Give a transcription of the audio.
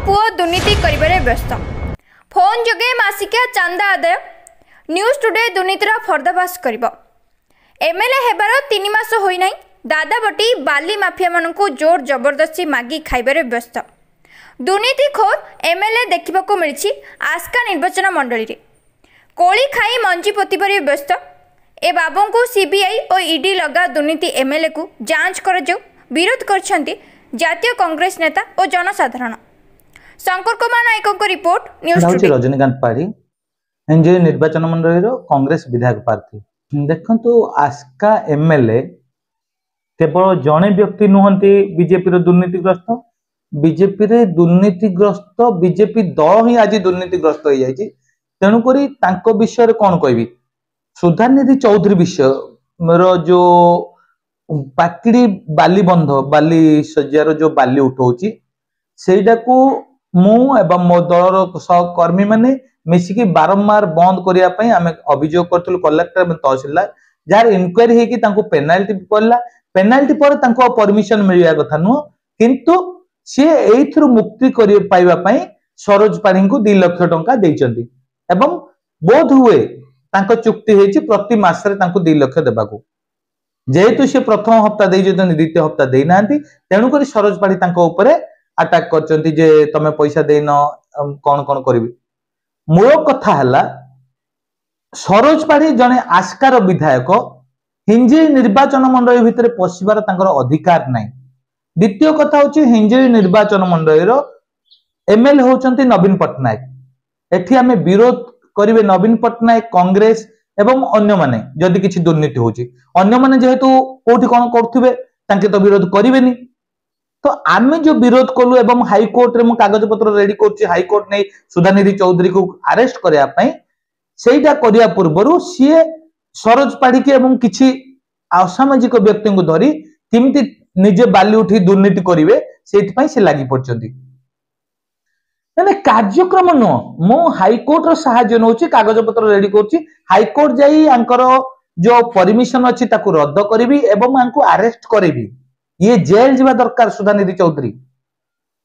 पुओ दुर्नीति करिबारे व्यस्त। फोन जोगे मासिकिया चांदा आदाय। न्यूज टुडे दुर्नीतिर पर्दाफाश करिबो। एमएलए हेबार 3 मास होई नाही दादाबटी बाली माफिया मानकु जोर जबरदस्ती मागी खाइबारे व्यस्त। दुर्नीतिखोर एमएलए देखिबाकू मिलछि आस्का निर्वाचन मंडली रे। कोली खाई मंजी पोतिबारे व्यस्त। ए बाबू सीबीआई और ईडी लगा दुर्नीति एमएलए को जांच कर जो विरोध करछंती जातीय कांग्रेस नेता और जनसाधारण। Shankar Kumar Nayak report news today. Rajanikant Padhi एनजे निर्वाचन मंडली कांग्रेस विधायक प्रार्थी। देखंतु आस्का एमएलए केवल जड़े व्यक्ति नुहंती बीजेपी दुर्नीतिग्रस्त। बीजेपी रे दुर्नीतिग्रस्त बीजेपी दल ही आज दुर्नीतिग्रस्त हो जाइए। तेणुक विषय कौन कहबी सुधानिधि चौधरी विषय जो पाकिड़ी बाली बंध बाली सज्जार जो बाली उठाऊची सेटा को मु एवं मो दलर सहकर्मी माने मिसिकी बारंबार बंद करने आम अभियोग करूँ कलेक्टर और तहसीलदार जार इनक्वारी होगी पेनाल्टी पड़ा। पेनाल्टी पर परमिशन मिलवा कथा नुह किंतु सी एथुर मुक्ति पाइबापी सरोज पाढ़ी को 2 लाख टंका देइचंती एवं बोध हुए चुक्ति होती प्रति मासरे 2 लाख देवाक जेहेतु सी प्रथम हप्ता द्वितीय हप्ता देना तेणुक सरोज पाढ़ी अटाक कर तमें पैसा देन कौन कौन करी। मूल कथा है सरोज पाढ़ी जड़े आस्कार विधायक हिंजिरी निर्वाचन मंडली भितर पशिबार अधिकार नहीं। द्वितीय कथा हूँ हिंजिरी निर्वाचन मंडली एमएलए होचंती नवीन पट्टनायक। एठी आमे विरोध करिवे नवीन पट्टनायक कांग्रेस एवं अन्य माने जदि किछि दुर्नीति होची अन्य माने जेहेतु कोठी कोन करथुबे तांके तो विरोध करिवेनी। तो आमे जो विरोध कलु एवं हाई कोर्ट रे मु कागज पत्र रेडी करछि हाई कोर्ट नै सुधानिधि चौधरी को अरेस्ट करया पई सेइटा करिया पूर्वरु सिए सरोज पाढ़ी के एवं किछि असामाजिक व्यक्ति को धरी किमिति निजे बाली उठी दुर्नीति करिवे सेति पई से लागि पड़चंती। मैंने कार्यक्रम नुह मु हाईकोर्ट साहाय्य नौ कागज पत्र रेडी कर हाईकोर्ट जाई जो परमिशन अच्छी रद्द करी एवं अरेस्ट करी ये जेल जावा दरकार सुधानिधि चौधरी।